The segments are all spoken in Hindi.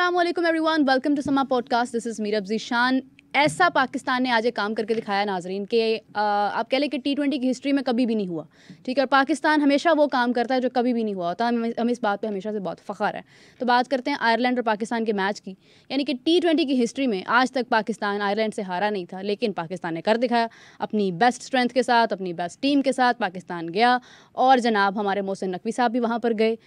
अस्सलाम वालेकुम एवरीवन, वेलकम टू समा podcast. This is Meerab Zeeshan. ऐसा पाकिस्तान ने आज एक काम करके दिखाया नाजरीन कि आप कह लें कि T20 की हिस्ट्री में कभी भी नहीं हुआ। ठीक है, और पाकिस्तान हमेशा वो काम करता है जो कभी भी नहीं हुआ होता। हमें इस बात पे हमेशा से बहुत फ़ख्र है। तो बात करते हैं आयरलैंड और पाकिस्तान के मैच की। यानी कि T20 की हिस्ट्री में आज तक पाकिस्तान आयरलैंड से हारा नहीं था, लेकिन पाकिस्तान ने कर दिखाया। अपनी बेस्ट स्ट्रेंथ के साथ, अपनी बेस्ट टीम के साथ पाकिस्तान गया और जनाब हमारे मोहसिन नकवी साहब भी वहाँ पर गए।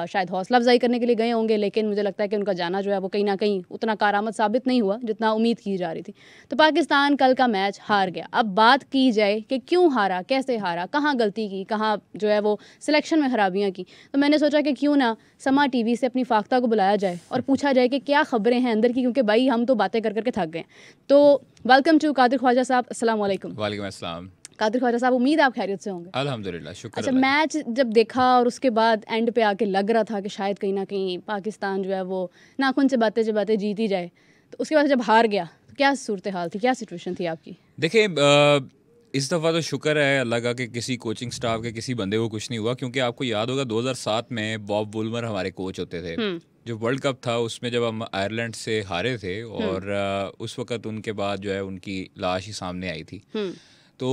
शायद हौसला अफजाई करने के लिए गए होंगे, लेकिन मुझे लगता है कि उनका जाना जो है वो कहीं ना कहीं उतना कारआमद साबित नहीं हुआ जितना उम्मीद की जा रही थी। तो पाकिस्तान कल का मैच हार गया। अब बात की जाए कि क्यों हारा, कैसे हारा, कहाँ गलती की, कहाँ जो है वो सिलेक्शन में खराबियाँ की, तो मैंने सोचा कि क्यों ना समा टीवी से अपनी फाख्ता को बुलाया जाए और पूछा जाए कि क्या खबरें हैं अंदर की, क्योंकि भाई हम तो बातें कर करके थक गए। तो वेलकम टू कादिर ख्वाजा साहब। अस्सलाम वालेकुम। वालेकुम अस्सलाम। कादिर ख्वाजा साहब, उम्मीद है आप खैरियत से होंगे। अल्हम्दुलिल्लाह, शुक्र अच्छा, अल्लाह का। मैच जब देखा और उसके बाद एंड पे आके लग रहा था कि शायद कहीं ना कहीं पाकिस्तान जो है वो नाखून से बातें जीत ही जाए, तो उसके बाद जब हार गया तो क्या सूरत हाल थी, क्या सिचुएशन थी आपकी? देखिए, इस दफ़ा तो शुक्र है अल्लाह का कि किसी कोचिंग स्टाफ के किसी बंदे को कुछ नहीं हुआ, क्योंकि आपको याद होगा 2007 में बॉब वुलमर हमारे कोच होते थे। जो वर्ल्ड कप था उसमें जब हम आयरलैंड से हारे थे और उस वक़्त उनके बाद जो है उनकी लाश ही सामने आई थी। तो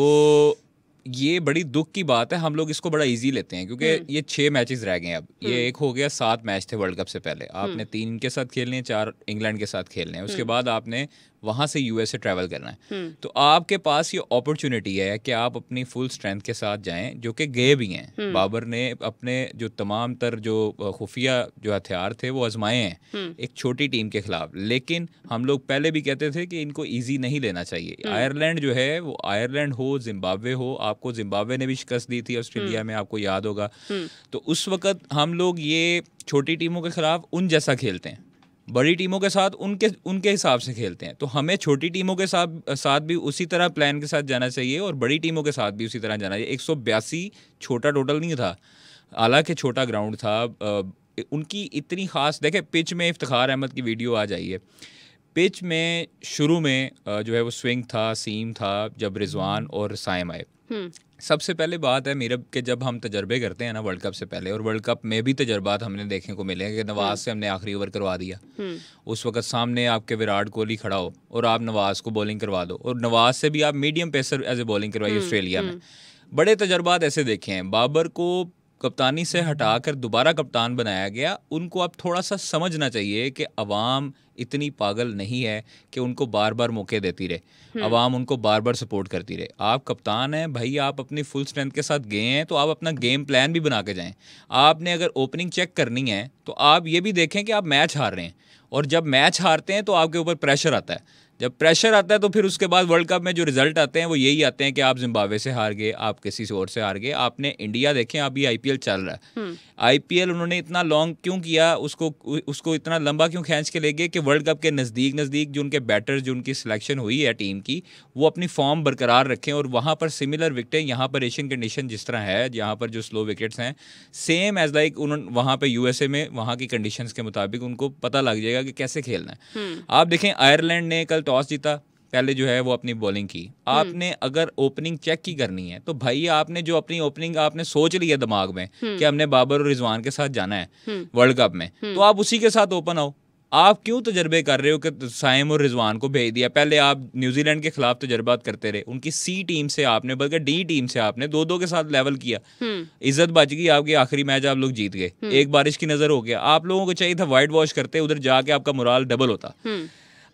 ये बड़ी दुख की बात है। हम लोग इसको बड़ा इजी लेते हैं क्योंकि ये 6 मैचेस रह गए हैं। अब ये एक हो गया, 7 मैच थे वर्ल्ड कप से पहले। आपने 3 इनके साथ खेलने हैं, 4 इंग्लैंड के साथ खेलने हैं, उसके बाद आपने वहाँ से यूएस से ट्रैवल करना है। तो आपके पास ये अपॉर्चुनिटी है कि आप अपनी फुल स्ट्रेंथ के साथ जाएं, जो कि गए भी हैं। बाबर ने अपने जो तमाम तर जो खुफिया जो हथियार थे वो आजमाए हैं एक छोटी टीम के खिलाफ। लेकिन हम लोग पहले भी कहते थे कि इनको ईजी नहीं लेना चाहिए। आयरलैंड जो है वो आयरलैंड हो, जिम्बाब्वे हो, आपको जिम्बाब्वे ने भी शिकस्त दी थी ऑस्ट्रेलिया में, आपको याद होगा। तो उस वक्त हम लोग ये छोटी टीमों के खिलाफ उन जैसा खेलते हैं, बड़ी टीमों के साथ उनके हिसाब से खेलते हैं। तो हमें छोटी टीमों के साथ भी उसी तरह प्लान के साथ जाना चाहिए और बड़ी टीमों के साथ भी उसी तरह जाना चाहिए। 182 छोटा टोटल नहीं था, हालांकि छोटा ग्राउंड था। उनकी इतनी खास, देखे पिच में इफ्तिखार अहमद की वीडियो आ जाइए। पिच में शुरू में जो है वो स्विंग था, सीम था, जब रिजवान और साइम आए। सबसे पहले बात है मेरे कि जब हम तजर्बे करते हैं ना वर्ल्ड कप से पहले, और वर्ल्ड कप में भी तजर्बात हमने देखने को मिले कि नवाज से हमने आखिरी ओवर करवा दिया। उस वक्त सामने आपके विराट कोहली खड़ा हो और आप नवाज को बॉलिंग करवा दो, और नवाज से भी आप medium pacer as a bowling करवाई ऑस्ट्रेलिया में। बड़े तजर्बात ऐसे देखे हैं। बाबर को कप्तानी से हटाकर दोबारा कप्तान बनाया गया। उनको अब थोड़ा सा समझना चाहिए कि अवाम इतनी पागल नहीं है कि उनको बार बार मौके देती रहे, अवाम उनको बार बार सपोर्ट करती रहे। आप कप्तान हैं भाई, आप अपनी फुल स्ट्रेंथ के साथ गए हैं तो आप अपना गेम प्लान भी बना के जाएं। आपने अगर ओपनिंग चेक करनी है तो आप ये भी देखें कि आप मैच हार रहे हैं, और जब मैच हारते हैं तो आपके ऊपर प्रेशर आता है। जब प्रेशर आता है तो फिर उसके बाद वर्ल्ड कप में जो रिजल्ट आते हैं वो यही आते हैं कि आप जिम्बाब्वे से हार गए, आप किसी से और से हार गए। आपने इंडिया देखें, अभी आईपीएल चल रहा है। आईपीएल उन्होंने इतना लॉन्ग क्यों किया, उसको इतना लंबा क्यों खींच के ले गए कि वर्ल्ड कप के नज़दीक जो उनके बैटर्स, जो उनकी सिलेक्शन हुई है टीम की, वो अपनी फॉर्म बरकरार रखें और वहाँ पर सिमिलर विकेटें, यहाँ पर एशियन कंडीशन जिस तरह है, यहाँ पर जो स्लो विकेट्स हैं, सेम एज लाइक उन्होंने वहाँ पर यूएसए में वहाँ की कंडीशंस के मुताबिक उनको पता लग जाएगा कि कैसे खेलना है। आप देखें आयरलैंड ने कल टॉस जीता, पहले जो है वो अपनी बॉलिंग की। आपने अगर ओपनिंग चेक की करनी है तो भाई आपने जो अपनी ओपनिंग आपने सोच लिया दिमाग में कि हमने बाबर और रिजवान के साथ जाना है वर्ल्ड कप में, तो आप उसी के साथ ओपन आओ। आप क्यों तजर्बे कर रहे हो कि साइम और रिजवान को भेज दिया? पहले आप न्यूजीलैंड के खिलाफ तजर्बात करते रहे, उनकी सी टीम से आपने, बल्कि डी टीम से आपने 2-2 के साथ लेवल किया। इज्जत बच गई आपकी, आखिरी मैच आप लोग जीत गए। एक बारिश की नजर हो गया, आप लोगों को चाहिए था वाइट वॉश करते, उधर जाके आपका मोराल डबल होता।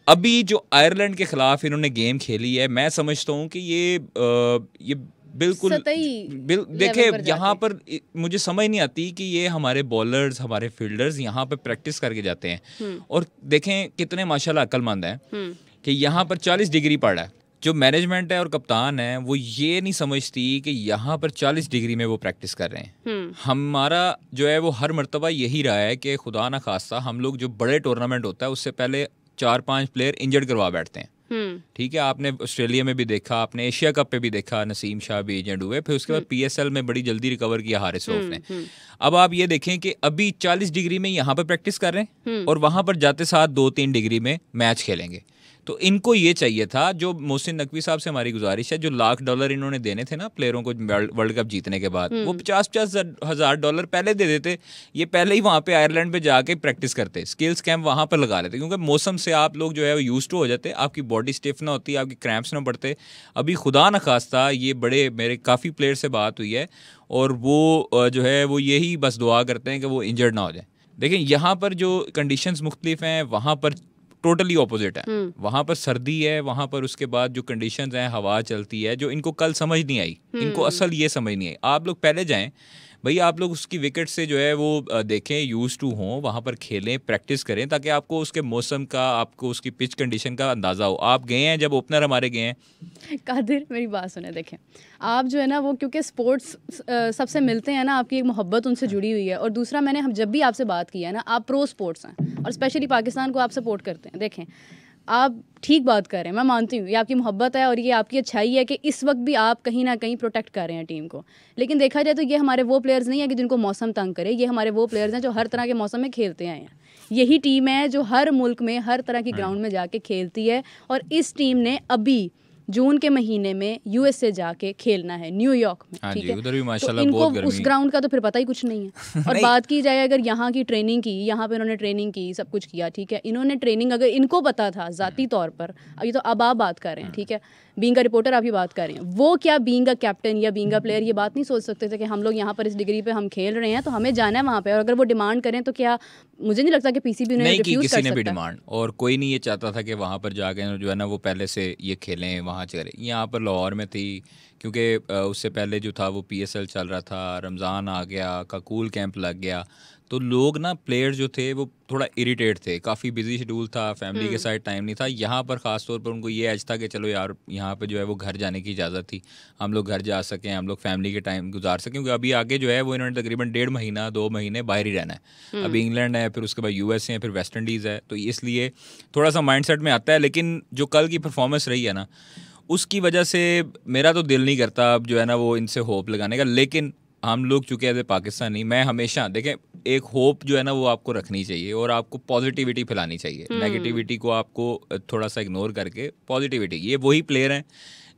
अभी जो आयरलैंड के खिलाफ इन्होंने गेम खेली है, मैं समझता हूँ कि ये बिल्कुल देखे, यहाँ पर मुझे समझ नहीं आती कि ये हमारे बॉलर्स, हमारे फील्डर्स यहाँ पर प्रैक्टिस करके जाते हैं और देखें कितने माशाल्लाह अक्लमंद हैं कि यहाँ पर 40 डिग्री पड़ रहा है। जो मैनेजमेंट है और कप्तान है वो ये नहीं समझती कि यहाँ पर 40 डिग्री में वो प्रैक्टिस कर रहे हैं। हमारा जो है वो हर मर्तबा यही रहा है कि खुदा ना खास्ता हम लोग जो बड़े टूर्नामेंट होता है उससे पहले 4-5 प्लेयर इंजर्ड करवा बैठते हैं। ठीक है, आपने ऑस्ट्रेलिया में भी देखा, आपने एशिया कप पे भी देखा, नसीम शाह भी इंजर्ड हुए, फिर उसके बाद पीएसएल में बड़ी जल्दी रिकवर किया हारिस रऊफ ने। अब आप ये देखें कि अभी 40 डिग्री में यहाँ पर प्रैक्टिस कर रहे हैं और वहां पर जाते साथ 2-3 डिग्री में मैच खेलेंगे। तो इनको ये चाहिए था, जो मोहसिन नकवी साहब से हमारी गुजारिश है, जो $1,00,000 इन्होंने देने थे ना प्लेयरों को वर्ल्ड कप जीतने के बाद, वो $50,000 पहले दे देते, ये पहले ही वहाँ पे आयरलैंड पे जाके प्रैक्टिस करते, स्किल्स कैंप वहाँ पर लगा लेते, क्योंकि मौसम से आप लोग जो है वो यूज्ड टू हो जाते, आपकी बॉडी स्टिफ ना होती, आपकी क्रैम्प्स ना पड़ते। अभी खुदा न खास्ता ये बड़े मेरे काफ़ी प्लेयर से बात हुई है और वो जो है वो यही बस दुआ करते हैं कि वो इंजर्ड ना हो जाए। देखें यहाँ पर जो कंडीशंस मुख्तलिफ हैं, वहाँ पर टोटली ऑपोजिट है। वहाँ पर सर्दी है, वहाँ पर उसके बाद जो कंडीशंस हैं, हवा चलती है, जो इनको कल समझ नहीं आई, इनको असल ये समझ नहीं आई। आप लोग पहले जाएं भाई, आप लोग उसकी विकेट से जो है वो देखें, यूज टू हों, वहाँ पर खेलें, प्रैक्टिस करें, ताकि आपको उसके मौसम का, आपको उसकी पिच कंडीशन का अंदाज़ा हो। आप गए हैं, जब ओपनर हमारे गए हैं। कादिर मेरी बात सुने, देखें आप जो है ना वो क्योंकि स्पोर्ट्स सबसे मिलते हैं ना, आपकी एक मोहब्बत उनसे जुड़ी हुई है, और दूसरा मैंने हम जब भी आपसे बात की है ना, आप प्रो स्पोर्ट्स हैं और स्पेशली पाकिस्तान को आप सपोर्ट करते हैं। देखें आप ठीक बात कर रहे हैं, मैं मानती हूँ ये आपकी मोहब्बत है और ये आपकी अच्छाई है कि इस वक्त भी आप कहीं ना कहीं प्रोटेक्ट कर रहे हैं टीम को। लेकिन देखा जाए तो ये हमारे वो प्लेयर्स नहीं है कि जिनको मौसम तंग करे, ये हमारे वो प्लेयर्स हैं जो हर तरह के मौसम में खेलते आए हैं। यही टीम है जो हर मुल्क में हर तरह की ग्राउंड में जाके खेलती है, और इस टीम ने अभी जून के महीने में यूएसए जाके खेलना है, न्यूयॉर्क में, ठीक है। उधर भी माशाल्लाह तो बहुत इनको गर्मी उस ग्राउंड का तो फिर पता ही कुछ नहीं है। और बात की जाए अगर यहाँ की ट्रेनिंग की, यहाँ पे इन्होंने ट्रेनिंग की, सब कुछ किया, ठीक है। इन्होंने ट्रेनिंग अगर इनको पता था ज़ाती तौर पर, अभी तो अब आप बात कर रहे हैं, ठीक है, बीइंग अ रिपोर्टर आप ही बात कर रहे हैं, वो क्या बीइंग अ कैप्टन या बीइंग अ प्लेयर ये बात नहीं सोच सकते थे कि हम लोग यहाँ पर इस डिग्री पे हम खेल रहे हैं तो हमें जाना है वहाँ पे, और अगर वो डिमांड करें तो क्या, मुझे नहीं लगता कि पीसीबी उन्हें नहीं की रिफ्यूज किसी कर ने भी सकता है। डिमांड, और कोई नहीं ये चाहता था कि वहाँ पर जाके जो है ना वो पहले से ये खेलें, वहाँ चले। यहाँ पर लाहौर में थी, क्योंकि उससे पहले जो था वो पीएसएल चल रहा था, रमज़ान आ गया, काकूल कैंप लग गया, तो लोग ना प्लेयर्स जो थे वो थोड़ा इरिटेट थे, काफ़ी बिजी शेड्यूल था, फैमिली के साथ टाइम नहीं था। यहाँ पर ख़ास तौर पर उनको ये एज था कि चलो यार यहाँ पे जो है वो घर जाने की इजाज़त थी, हम लोग घर जा सकें, हम लोग फैमिली के टाइम गुजार सकें, क्योंकि अभी आगे जो है वो इन्होंने तकरीबन 1.5 महीना 2 महीने बाहर ही रहना है। अभी इंग्लैंड है, फिर उसके बाद यूएस है, फिर वेस्ट इंडीज़ है, तो इसलिए थोड़ा सा माइंडसेट में आता है। लेकिन जो कल की परफॉर्मेंस रही है ना, उसकी वजह से मेरा तो दिल नहीं करता अब जो है ना वो इनसे होप लगाने का। लेकिन हम लोग चूँकि एज ए पाकिस्तानी, मैं हमेशा देखें, एक होप जो है ना वो आपको रखनी चाहिए और आपको पॉजिटिविटी फैलानी चाहिए। नेगेटिविटी को आपको थोड़ा सा इग्नोर करके पॉजिटिविटी, ये वही प्लेयर हैं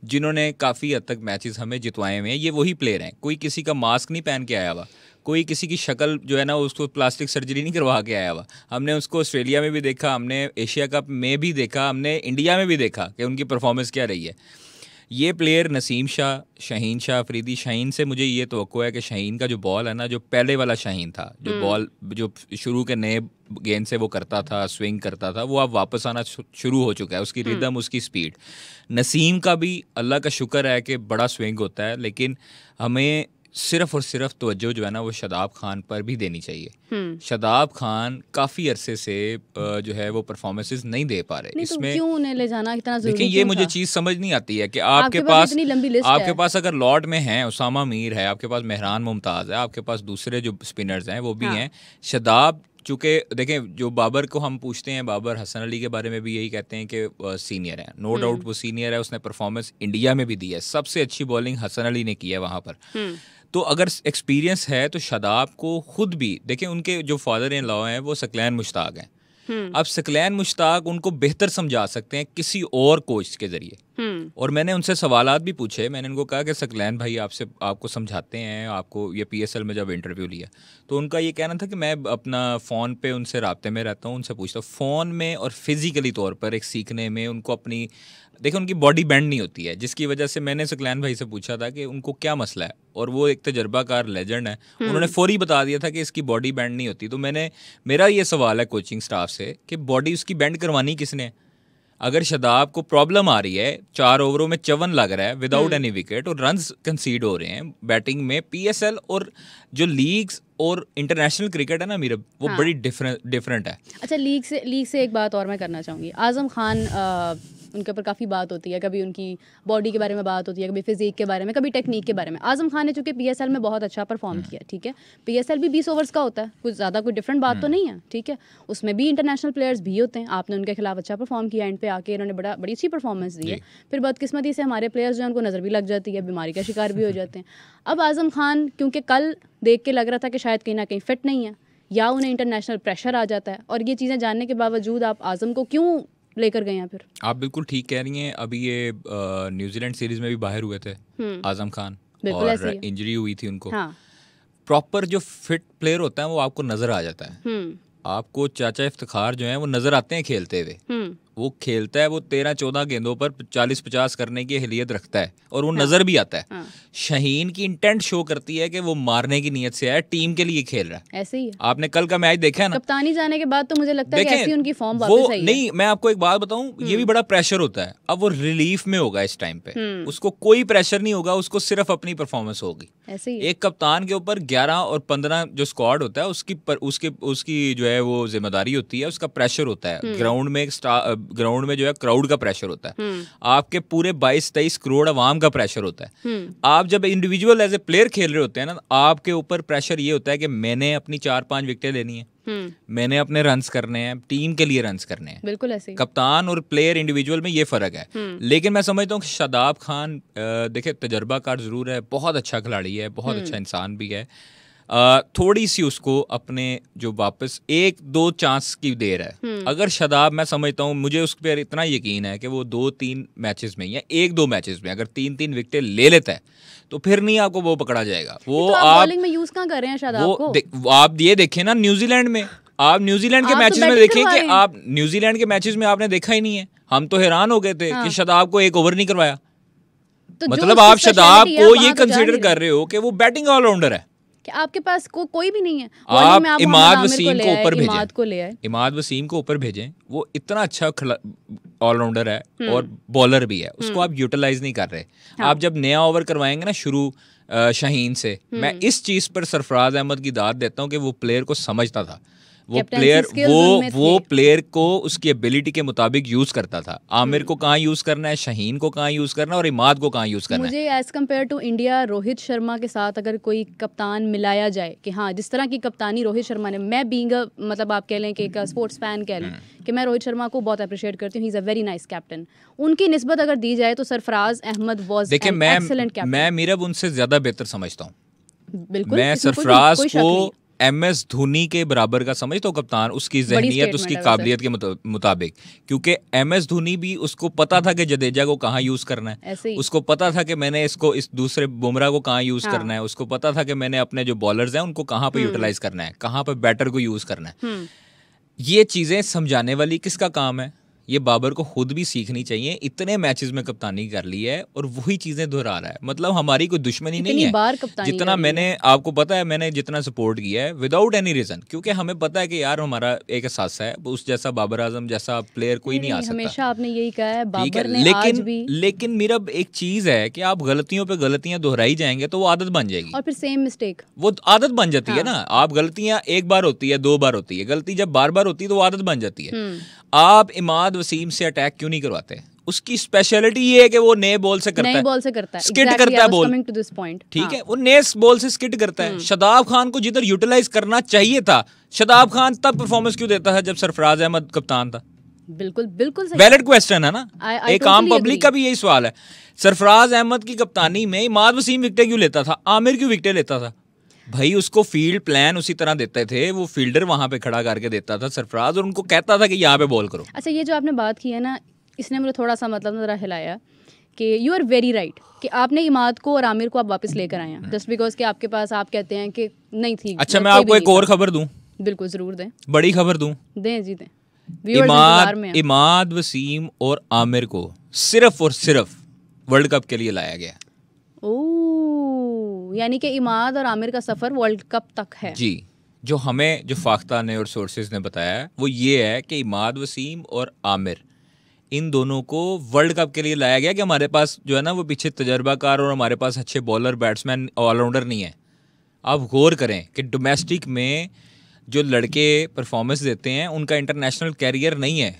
जिन्होंने काफ़ी हद तक मैचेस हमें जितवाए हुए हैं, ये वही प्लेयर हैं। कोई किसी का मास्क नहीं पहन के आया हुआ, कोई किसी की शक्ल जो है ना उसको प्लास्टिक सर्जरी नहीं करवा के आया हुआ। हमने उसको ऑस्ट्रेलिया में भी देखा, हमने एशिया कप में भी देखा, हमने इंडिया में भी देखा कि उनकी परफॉर्मेंस क्या रही है। ये प्लेयर नसीम शाह, शाहीन शाह अफरीदी, शाहीन से मुझे ये तवक्को है कि शाहीन का जो बॉल है ना, जो पहले वाला शाहीन था, जो बॉल जो शुरू के नए गेंद से वो करता था, स्विंग करता था, वो अब वापस आना शुरू हो चुका है, उसकी रिदम, उसकी स्पीड। नसीम का भी अल्लाह का शुक्र है कि बड़ा स्विंग होता है, लेकिन हमें सिर्फ और सिर्फ तवज्जो जो है ना वो शादाब खान पर भी देनी चाहिए। शादाब खान काफ़ी अरसे से जो है वो परफॉर्मेंसेस नहीं दे पा रहे। इसमें क्यों उन्हें ले जाना इतना जरूरी? देखिए ये मुझे चीज़ समझ नहीं आती है कि आपके पास अगर लॉर्ड में हैं उसामा मीर है, आपके पास मेहरान मुमताज़ है, आपके पास दूसरे जो स्पिनर्स हैं वो भी हैं। शादाब चूँकि देखें, जो बाबर को हम पूछते हैं, बाबर हसन अली के बारे में भी यही कहते हैं कि सीनियर है, नो डाउट वो सीनियर है, उसने परफॉर्मेंस इंडिया में भी दी है, सबसे अच्छी बॉलिंग हसन अली ने की है वहाँ पर। तो अगर एक्सपीरियंस है तो शादाब को खुद भी देखें, उनके जो फादर इन लॉ हैं वो सकलैन मुश्ताक हैं। अब सकलैन मुश्ताक उनको बेहतर समझा सकते हैं किसी और कोच के जरिए। और मैंने उनसे सवालात भी पूछे, मैंने उनको कहा कि सकलैन भाई आपको समझाते हैं, आपको ये पीएसएल में जब इंटरव्यू लिया तो उनका ये कहना था कि मैं अपना फ़ोन पे उनसे राब्ते में रहता हूँ, उनसे पूछता हूँ फ़ोन में और फिज़िकली तौर पर एक सीखने में उनको अपनी देखिए उनकी बॉडी बैंड नहीं होती है, जिसकी वजह से मैंने सकलैन भाई से पूछा था कि उनको क्या मसला है, और वो एक तजर्बाकार लेजेंड है, उन्होंने फौरी बता दिया था कि इसकी बॉडी बैंड नहीं होती। तो मेरा ये सवाल है कोचिंग स्टाफ से कि बॉडी उसकी बैंड करवानी किसने? अगर शादाब को प्रॉब्लम आ रही है, 4 ओवरों में 54 लग रहा है विदाउट एनी विकेट और रन्स कंसीड हो रहे हैं बैटिंग में, पीएसएल और जो लीग्स और इंटरनेशनल क्रिकेट है ना मीरा, वो बड़ी डिफरेंट है। अच्छा, लीग से एक बात और मैं करना चाहूँगी। आज़म खान उनके ऊपर काफ़ी बात होती है, कभी उनकी बॉडी के बारे में बात होती है, कभी फिजिक के बारे में, कभी टेक्निक के बारे में। आज़म खान ने चूँकि पीएसएल में बहुत अच्छा परफॉर्म किया, ठीक है, पीएसएल भी 20 ओवर्स का होता है, कुछ ज़्यादा कोई डिफरेंट बात तो नहीं है, ठीक है, उसमें भी इंटरनेशनल प्लेयर्स भी होते हैं। आपने उनके खिलाफ अच्छा परफॉर्म किया, एंड पे आके इन्होंने बड़ी अच्छी परफॉर्मेंस दी है, फिर बदकिस्मती से हमारे प्लेयर्स जो हैं उनको नज़र भी लग जाती है, बीमारी का शिकार भी हो जाते हैं। अब आज़म खान क्योंकि कल देख के लग रहा था कि शायद कहीं ना कहीं फिट नहीं है, या उन्हें इंटरनेशनल प्रेशर आ जाता है, और ये चीज़ें जानने के बावजूद आप आज़म को क्यों लेकर गए हैं फिर। आप बिल्कुल ठीक कह रही हैं। अभी ये न्यूजीलैंड सीरीज में भी बाहर हुए थे आजम खान, और इंजरी हुई थी उनको। प्रॉपर जो फिट प्लेयर होता है वो आपको नजर आ जाता है। आपको चाचा इफ्तिखार जो है वो नजर आते हैं खेलते हुए। वो खेलता है, वो 13-14 गेंदों पर 40-50 करने की अहलियत रखता है और वो नजर भी आता है। शाहीन की इंटेंट शो करती है कि वो मारने की नीयत से आया, टीम के लिए खेल रहा है। ऐसे ही आपने कल का मैच देखा है ना, कप्तानी जाने के बाद तो मुझे लगता है कि ऐसी उनकी फॉर्म वापस आई है। नहीं, मैं आपको एक बात बताऊं, ये भी बड़ा प्रेशर होता है। अब वो रिलीफ में होगा इस टाइम पे, उसको कोई प्रेशर नहीं होगा, उसको सिर्फ अपनी परफॉर्मेंस होगी। ऐसे ही एक कप्तान के ऊपर 11 और 15 जो स्क्वाड होता है उसकी जो है वो जिम्मेदारी होती है, उसका प्रेशर होता है। ग्राउंड में जो है क्राउड का प्रेशर होता है, आपके पूरे 22-23 करोड़ अवाम का प्रेशर होता है। आप जब इंडिविजुअल एज ए प्लेयर खेल रहे होते हैं ना, आपके ऊपर प्रेशर ये होता है कि मैंने अपनी 4-5 विकेटें लेनी है, मैंने अपने रन्स करने हैं, टीम के लिए रन्स करने हैं। बिल्कुल ऐसे ही। कप्तान और प्लेयर इंडिविजुअल में ये फर्क है। लेकिन मैं समझता हूँ कि शादाब खान देखिए तजर्बाकार जरूर है, बहुत अच्छा खिलाड़ी है, बहुत अच्छा इंसान भी है। थोड़ी सी उसको अपने जो वापस 1-2 चांस की देर है। अगर शादाब, मैं समझता हूँ, मुझे उस पर इतना यकीन है कि वो 2-3 मैचेस में या 1-2 मैचेस में अगर 3-3 विकेटें ले लेता है तो फिर नहीं आपको वो पकड़ा जाएगा। वो तो आप बॉलिंग में यूज कहाँ कर रहे हैं शादाब को? आप ये देखें ना न्यूजीलैंड में, आप न्यूजीलैंड के मैचेस में देखें कि आप न्यूजीलैंड के मैचेस में आपने देखा ही नहीं है। हम तो हैरान हो गए थे कि शादाब को एक ओवर नहीं करवाया। तो मतलब आप शादाब को ये कंसीडर कर रहे हो कि वो बैटिंग ऑलराउंडर है, कि आपके पास कोई भी नहीं है। आप इमाद वसीम को ऊपर भेजें, इमाद वसीम को ऊपर भेजें, वो इतना अच्छा ऑलराउंडर है और बॉलर भी है, उसको आप यूटिलाइज नहीं कर रहे। आप जब नया ओवर करवाएंगे ना शुरू शाहीन से, मैं इस चीज पर सरफराज अहमद की दाद देता हूँ कि वो प्लेयर को समझता था, वो प्लेयर को उसकी एबिलिटी के मुताबिक यूज करता था। आमिर को कहाँ यूज करना है, शाहीन को कहाँ यूज करना है और इमाद को कहाँ यूज करना है। मुझे as compare to India Rohit Sharma के साथ अगर कोई कप्तान मिलाया जाए कि हाँ जिस तरह की कप्तानी रोहित शर्मा ने, मैं बीइंग मतलब आप कह लें कि एक स्पोर्ट्स फैन कह लें कि मैं रोहित शर्मा को बहुत अप्रिशिएट करती हूँ, he is a very nice captain. उनकी निस्बत अगर दी जाए तो Sarfaraz Ahmed was an excellent captain. मैं मीरब उनसे ज्यादा बेहतर समझता हूँ। बिल्कुल, मैं सरफराज को MS धोनी के बराबर का समझता हूँ कप्तान, उसकी ज़हनियत, उसकी काबिलियत के मुताबिक। क्योंकि MS धोनी भी उसको पता था कि जडेजा को कहाँ यूज करना है, उसको पता था कि मैंने इसको इस दूसरे बुमराह को कहाँ यूज करना है, उसको पता था कि मैंने अपने जो बॉलर्स हैं उनको कहाँ पे यूटिलाइज करना है, कहाँ पे बैटर को यूज करना है। ये चीजें समझाने वाली किसका काम है? ये बाबर को खुद भी सीखनी चाहिए। इतने मैचेस में कप्तानी कर ली है और वही चीजें दोहरा रहा है। मतलब हमारी कोई दुश्मनी नहीं है, जितना मैंने आपको पता है, मैंने जितना सपोर्ट किया है विदाउट एनी रीजन, क्योंकि हमें पता है कि यार हमारा एक एहसास है, उस जैसा बाबर आजम जैसा प्लेयर कोई नहीं आ सकता। हमेशा आपने यही कहा है, बाबर ने लेकिन आज भी। लेकिन मेरा एक चीज है कि आप गलतियों पे गलतियां दोहराई जाएंगे तो वो आदत बन जाएगी और फिर सेम मिस्टेक वो आदत बन जाती है ना। आप गलतियां एक बार होती है, 2 बार होती है, गलती जब बार बार होती है तो वो आदत बन जाती है। आप इमाद वसीम से अटैक क्यों नहीं करवाते? उसकी स्पेशलिटी ये है कि वो नए बॉल से करता है, स्किट करता है बॉल, ठीक है, वो नए बॉल से स्किट करता है। शादाब खान को जिधर यूटिलाइज करना चाहिए था, शादाब खान तब परफॉर्मेंस क्यों देता है जब सरफराज अहमद कप्तान था? बिल्कुल बिल्कुल वैलिड क्वेश्चन है ना, एक आम पब्लिक का भी यही सवाल है। सरफराज अहमद की कप्तानी में इमाद वसीम विकेटें क्यों लेता था, आमिर क्यों विकेटें लेता था? भाई उसको फील्ड प्लान उसी तरह देते थे, वो फील्डर वहां पे खड़ा करके देता था सरफराज, और उनको कहता था कि यहाँ पे बॉल करो। अच्छा, ये जो आपने बात की है ना, इसने मुझे थोड़ा सा मतलब जरा हिलाया कि यू आर वेरी राइट कि आपने इमाद को और आमिर को आप वापस लेकर आए हैं जस्ट बिकॉज कि आपके पास आप कहते हैं कि नहीं थी। अच्छा, मैं आपको एक और खबर दूं? बिल्कुल जरूर दें। बड़ी खबर दूं? दें जी दें। इमाद वसीम और आमिर को सिर्फ और सिर्फ वर्ल्ड कप के लिए लाया गया। यानी कि इमाद और आमिर का सफर वर्ल्ड कप तक है जी। जो हमें जो फाख्ता ने और सोर्सेज ने बताया है वो ये है कि इमाद वसीम और आमिर, इन दोनों को वर्ल्ड कप के लिए लाया गया कि हमारे पास जो है ना वो पीछे तजर्बाकार और हमारे पास अच्छे बॉलर, बैट्समैन, ऑलराउंडर नहीं है। आप गौर करें कि डोमेस्टिक में जो लड़के परफॉर्मेंस देते हैं उनका इंटरनेशनल कैरियर नहीं है।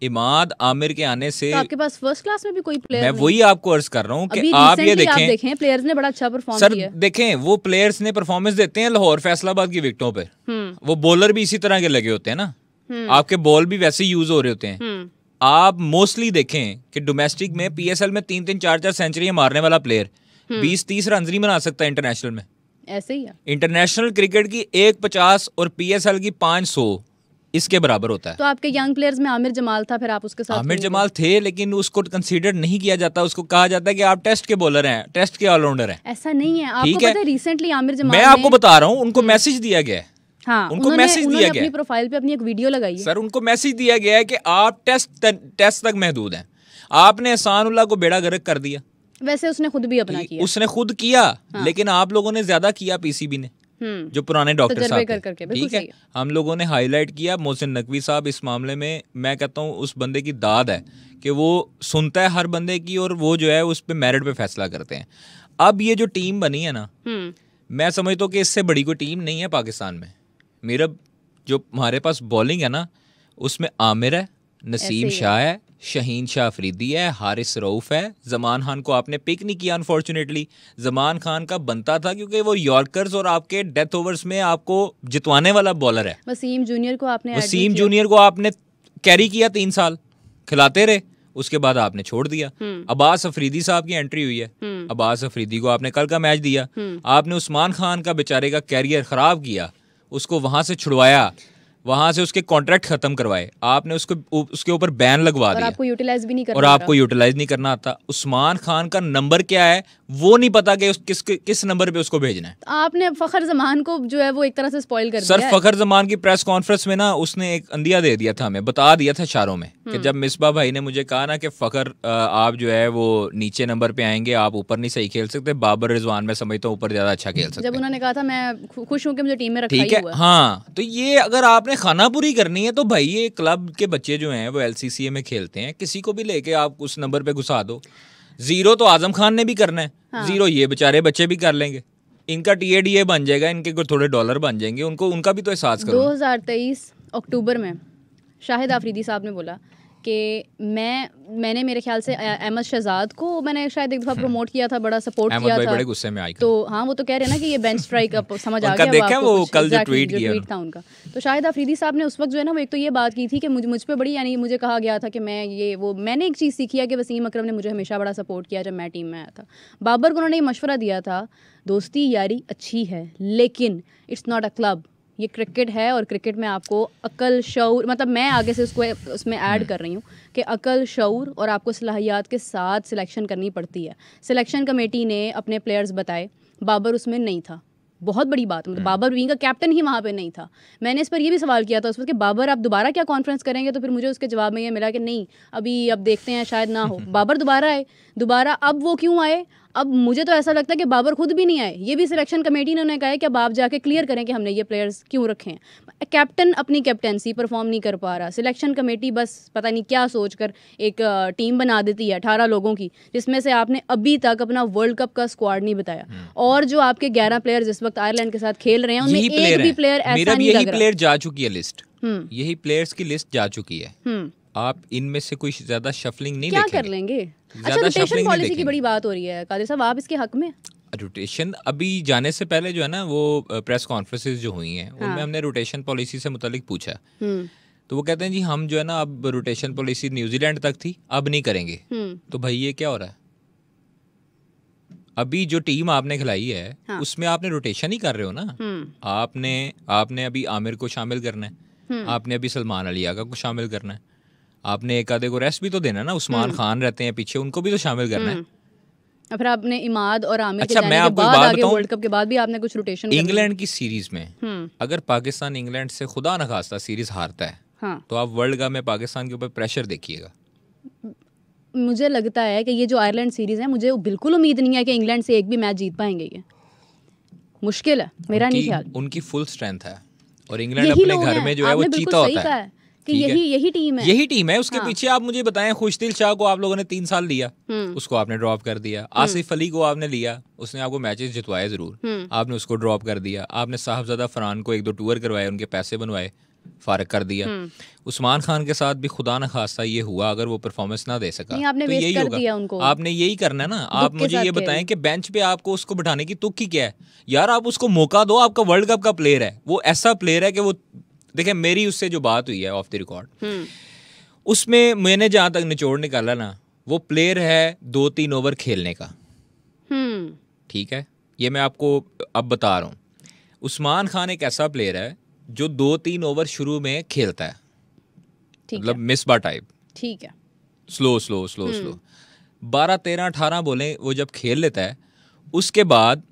इमाद आमिर के आने से तो आपके पास फर्स्ट क्लास में भी कोई प्लेयर मैं वही आपको अर्ज कर रहा हूँ कि आप ये देखें प्लेयर्स ने बड़ा अच्छा परफॉर्म किया। सर देखें, वो प्लेयर्स ने परफॉर्मेंस देते हैं लाहौर फैसलाबाद की विकेटों पे, वो बॉलर भी इसी तरह के लगे होते हैं ना, आपके बॉल भी वैसे ही यूज हो रहे होते हैं। आप मोस्टली देखें कि डोमेस्टिक में PSL में 3-3, 4-4 सेंचुरी मारने वाला प्लेयर 20-30 रन नहीं बना सकता इंटरनेशनल में। ऐसे ही है। इंटरनेशनल क्रिकेट की 150 और PSL की 500 इसके बराबर होता है। तो आपके यंग प्लेयर्स में आमिर जमाल था, फिर आप उसके साथ आमिर जमाल थे, लेकिन उसको कंसीडर नहीं किया जाता। उसको कहा जाता है कि आप टेस्ट के बॉलर हैं, टेस्ट के ऑलराउंडर हैं। ऐसा नहीं है, आपको पता है रिसेंटली आमिर जमाल मैं आपको बता रहा हूँ, उनको मैसेज दिया गया है। हाँ, उनको मैसेज दिया गया अपनी प्रोफाइल पे अपनी एक वीडियो लगाई है सर, उनको मैसेज दिया गया है कि आप टेस्ट तक महदूद हैं। आपने एहसानुल्लाह को बेड़ा गर्क कर दिया। वैसे उसने खुद भी अपना किया, उसने खुद किया, लेकिन आप लोगों ने ज्यादा किया, पीसीबी ने, जो पुराने डॉक्टर साहब थे, ठीक है। हम लोगों ने हाईलाइट किया। मोहसिन नकवी साहब इस मामले में, मैं कहता हूँ उस बंदे की दाद है कि वो सुनता है हर बंदे की, और वो जो है उस पे मेरिट पे फैसला करते हैं। अब ये जो टीम बनी है ना, मैं समझता हूँ कि इससे बड़ी कोई टीम नहीं है पाकिस्तान में। मेरा जो हमारे पास बॉलिंग है ना, उसमें आमिर है, नसीम शाह है, शहीन शाह अफरीदी है, हारिस रऊफ है। जमान खान को आपने पिक नहीं किया अनफॉर्चुनेटली। जमान खान का बनता था, क्योंकि वो यॉर्कर्स और आपके डेथ ओवर्स में आपको जितवाने वाला बॉलर है। वसीम जूनियर को आपने कैरी किया 3 साल, खिलाते रहे, उसके बाद आपने छोड़ दिया। अब्बास अफरीदी साहब की एंट्री हुई है, अब्बास अफरीदी को आपने कल का मैच दिया। आपने उस्मान खान का बेचारे का कैरियर खराब किया, उसको वहां से छुड़वाया, वहां से उसके कॉन्ट्रैक्ट खत्म करवाए, आपने उसके ऊपर बैन लगवा दिया, आपको यूटिलाइज भी नहीं करना, और आपको यूटिलाइज नहीं करना आता। उस्मान खान का नंबर क्या है वो नहीं पता कि किस नंबर पे उसको भेजना है। आपने फखर जमान को जो है वो एक तरह से स्पॉइल कर दिया सर, फखर जमान की प्रेस कॉन्फ्रेंस में ना उसने एक अंदिया दे दिया था, हमें बता दिया था इशारों में कि जब मिसबा भाई ने मुझे कहा ना कि फखर आप जो है वो नीचे नंबर पे आएंगे, आप ऊपर नहीं सही खेल सकते, बाबर रिजवान मैं समझता हूँ ऊपर ज्यादा अच्छा खेल सकते। जब उन्होंने कहा था मैं खुश हूँ कि मुझे टीम में रखा ही हुआ है। हाँ, तो ये अगर आपने खानापुरी करनी है तो भाई ये क्लब के बच्चे जो हैं वो LCCA में खेलते हैं, किसी को भी लेके आप उस नंबर पे घुसा दो। 0 तो आजम खान ने भी करना है, 0 ये बेचारे बच्चे भी कर लेंगे, इनका TADA बन जाएगा, इनके कुछ थोड़े डॉलर बन जाएंगे, उनका भी तो एहसास करो। 2023 अक्टूबर में शाहिद आफरीदी साहब ने बोला कि मैंने मेरे ख्याल से अहमद शहजाद को मैंने शायद एक दफ़ा प्रमोट किया था, बड़ा सपोर्ट किया था, बड़े गुस्से में आए। तो हाँ, वो तो कह रहे हैं ना कि ये बेंच स्ट्राइक अब समझ आ गया, देखा वो कल जो ट्वीट था उनका। तो शाहिद आफरीदी साहब ने उस वक्त जो है ना वो एक तो ये बात की थी कि मुझ पे बड़ी, यानी मुझे कहा गया था कि मैंने एक चीज़ सीखी है कि वसीम अकरम ने मुझे हमेशा बड़ा सपोर्ट किया जब मैं टीम में आया था। बाबर को उन्होंने ये मशवरा दिया था, दोस्ती यारी अच्छी है लेकिन इट्स नॉट अ क्लब, ये क्रिकेट है, और क्रिकेट में आपको अकल शऊर, मतलब मैं आगे से उसमें ऐड कर रही हूँ कि अकल शऊर और आपको सलाहियात के साथ सिलेक्शन करनी पड़ती है। सिलेक्शन कमेटी ने अपने प्लेयर्स बताए, बाबर उसमें नहीं था, बहुत बड़ी बात, मतलब बाबर विंग का कैप्टन ही वहाँ पे नहीं था। मैंने इस पर ये भी सवाल किया था उस वक्त कि बाबर आप दोबारा क्या कॉन्फ्रेंस करेंगे, तो फिर मुझे उसके जवाब में ये मिला कि नहीं, अभी अब देखते हैं, शायद ना हो। बाबर दोबारा आए, दोबारा अब वो क्यों आए, अब मुझे तो ऐसा लगता है कि बाबर खुद भी नहीं आए, ये भी सिलेक्शन कमेटी ने उन्हें कहा है कि अब आप जाके क्लियर करें कि हमने ये प्लेयर्स क्यों रखे हैं। कैप्टन अपनी कैप्टनसी परफॉर्म नहीं कर पा रहा, सिलेक्शन कमेटी बस पता नहीं क्या सोचकर एक टीम बना देती है 18 लोगों की, जिसमें से आपने अभी तक अपना वर्ल्ड कप का स्क्वाड नहीं बताया, और जो आपके 11 प्लेयर्स इस वक्त आयरलैंड के साथ खेल रहे हैं उनमें एक भी प्लेयर ऐसा नहीं लग रहा। प्लेयर जा चुकी है लिस्ट, यही प्लेयर्स की लिस्ट जा चुकी है, आप इनमें से कोई ज्यादा शफलिंग नहीं क्या कर लेंगे। अच्छा, रोटेशन पॉलिसी की बड़ी बात हो रही है कादिर साहब, आप इसके हक में? रोटेशन अभी जाने से पहले जो है ना वो प्रेस कॉन्फ्रेंसेस जो हुई हैं उनमें हमने रोटेशन पॉलिसी से मुतालिक पूछा, तो वो कहते हैं जी हम जो है ना अब रोटेशन पॉलिसी न्यूजीलैंड तक थी, अब नहीं करेंगे। तो भाई ये क्या हो रहा है, अभी जो टीम आपने खिलाई है उसमें आपने रोटेशन ही कर रहे हो ना। आपने अभी आमिर को शामिल करना है, आपने अभी सलमान अली आगा को शामिल करना है, आपने एक आधे को रेस्ट भी तो देना ना, उस्मान खान रहते हैं पीछे, उनको भी तो शामिल करना है। फिर आपने इमाद और आमिर अच्छा, मैं आपको एक बात बताऊं, वर्ल्ड कप के बाद भी आपने कुछ रोटेशन इंग्लैंड की सीरीज में अगर पाकिस्तान इंग्लैंड से खुदा न खास्ता सीरीज हारता है तो आप वर्ल्ड कप में पाकिस्तान के ऊपर प्रेशर देखिएगा। मुझे लगता है कि ये जो आयरलैंड सीरीज है, मुझे बिल्कुल उम्मीद नहीं है कि इंग्लैंड से एक भी मैच जीत पाएंगे, ये मुश्किल है, मेरा नहीं ख्याल। उनकी फुल स्ट्रेंथ है और इंग्लैंड अपने घर में जो है वो चीता होता है कि यही टीम है। उसके पीछे आप मुझे बताएं, खुशदिल शाह को आप लोगों ने 3 साल दिया, उसको आपने ड्रॉप कर दिया। आसिफ अली को आपने लिया, उसने आपको मैचेस जितवाए जरूर, आपने उसको ड्रॉप कर दिया। आपने साहबजादा फरहान को 1-2 टूर करवाए, उनके पैसे बनवाए, फारग कर दिया। उस्मान खान के साथ भी खुदा न खास्ता ये हुआ, अगर वो परफॉर्मेंस ना दे सका आपने तो यही होगा। उनको। आपने यही करना है ना। आप मुझे ये बताएं कि बेंच पे आपको उसको बिठाने की तुक ही क्या है यार, आप उसको मौका दो, आपका वर्ल्ड कप का प्लेयर है, वो ऐसा प्लेयर है कि वो देखें, मेरी उससे जो बात हुई है ऑफ द रिकॉर्ड, उसमें मैंने जहां तक निचोड़ निकाला ना, वो प्लेयर है 2-3 ओवर खेलने का। ठीक है, ये मैं आपको अब बता रहा हूँ। उस्मान खान एक ऐसा प्लेयर है जो 2-3 ओवर शुरू में खेलता है, मतलब मिसबा टाइप, ठीक है, स्लो 12, 13, 18 बॉलें वो जब खेल लेता है, उसके बाद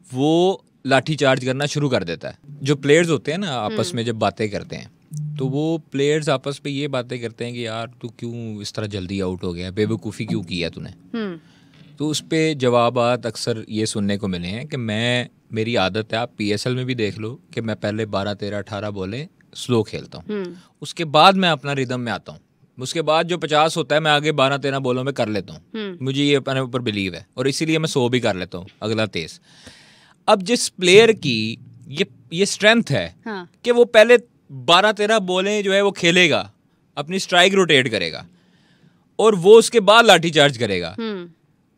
वो लाठी चार्ज करना शुरू कर देता है। जो प्लेयर्स होते हैं ना आपस में जब बातें करते हैं, तो वो प्लेयर्स आपस में ये बातें करते हैं कि यार तू क्यों इस तरह जल्दी आउट हो गया, बेवकूफ़ी क्यों किया तूने। तो उस पर जवाबात अक्सर ये सुनने को मिले हैं कि मेरी आदत है, आप PSL में भी देख लो कि मैं पहले 12, 13, 18 बॉलें स्लो खेलता हूँ, उसके बाद मैं अपना रिदम में आता हूँ, उसके बाद जो 50 होता है मैं आगे 12, 13 बॉलों में कर लेता हूँ। मुझे ये अपने ऊपर बिलीव है और इसीलिए मैं 100 भी कर लेता हूँ अगला तेज। अब जिस प्लेयर की ये स्ट्रेंथ है कि वो पहले 12, 13 बॉलें जो है वो खेलेगा, अपनी स्ट्राइक रोटेट करेगा और वो उसके बाद लाठी चार्ज करेगा,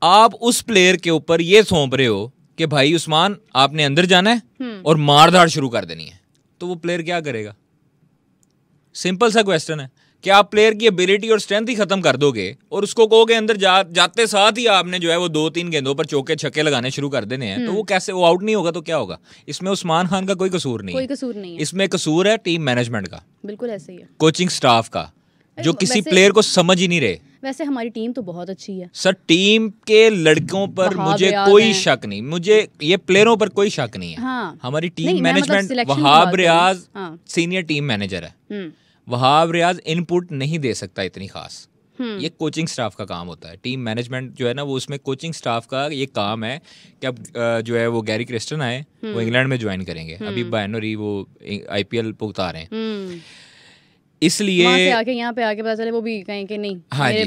आप उस प्लेयर के ऊपर ये सौंप रहे हो कि भाई उस्मान आपने अंदर जाना है और मारधाड़ शुरू कर देनी है, तो वो प्लेयर क्या करेगा? सिंपल सा क्वेश्चन है कि आप प्लेयर की एबिलिटी और स्ट्रेंथ ही खत्म कर दोगे और उसको कहोगे अंदर जाते साथ ही आपने जो है वो 2-3 गेंदों पर चौके छक्के लगाने शुरू कर देने हैं, तो वो कैसे, वो आउट नहीं होगा तो क्या होगा? इसमें उस्मान खान का कोई कसूर नहीं है, इसमें कसूर है टीम मैनेजमेंट का, बिल्कुल ऐसे ही है, कोचिंग स्टाफ का, जो किसी प्लेयर को समझ ही नहीं रहे। वैसे हमारी टीम तो बहुत अच्छी है सर, टीम के लड़कों पर मुझे कोई शक नहीं, मुझे ये प्लेयरों पर कोई शक नहीं है। हमारी team management, Wahab Riaz senior team manager है, वहाब रियाज इनपुट नहीं दे सकता इतनी खास, ये कोचिंग स्टाफ का काम होता है। टीम मैनेजमेंट जो है ना वो उसमें कोचिंग स्टाफ का ये काम है कि अब जो है वो गैरी क्रिस्टन आए, वो इंग्लैंड में ज्वाइन करेंगे, अभी बैनरी वो IPL पुगता रहे हैं, इसलिए वहाँ से आके यहाँ पे आके पता चले वो भी कहें कि नहीं,